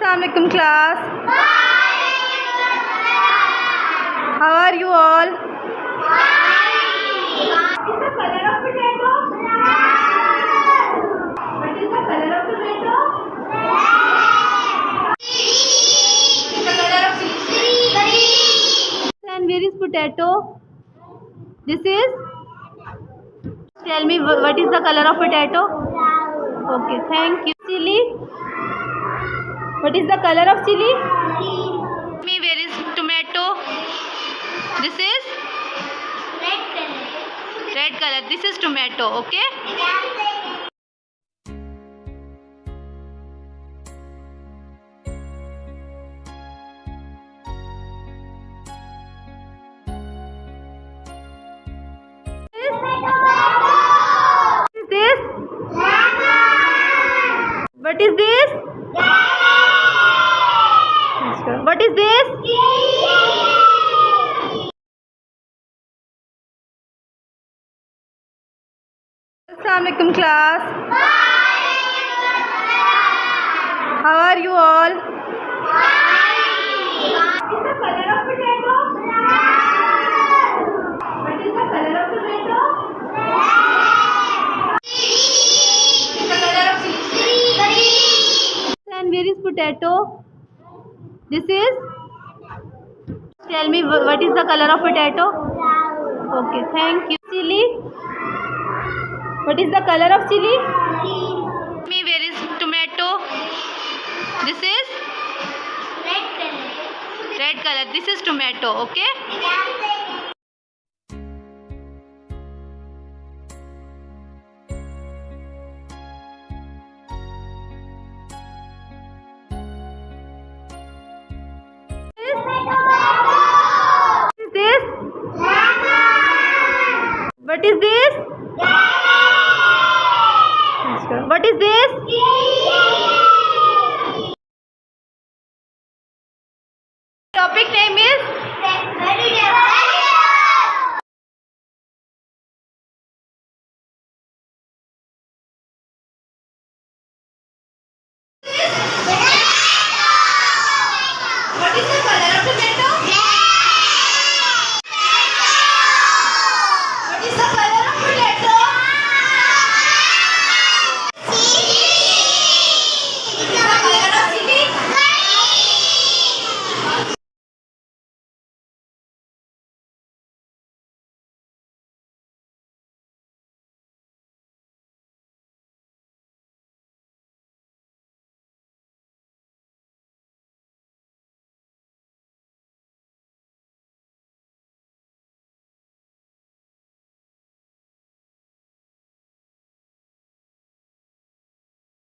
Assalamualaikum class. How are you all? What is the color of potato? What is the color of tomato? What is the color of chili? And where is potato? This is. Tell me what is the color of potato? Okay, thank you. Chili. What is the color of chili? Tell me where is tomato? This is Red color. red color. This is tomato. Okay. What is this? What is this? Assalamualaikum class. How are you all? What is the color of potato? What is the color of tomato? What is the color of chili? And where is potato? This is. Tell me what is the color of potato? Okay, thank you. Chili. What is the color of chili? Tell me where is tomato? This is Red color. red color. This is tomato. Okay. What is this? What is this?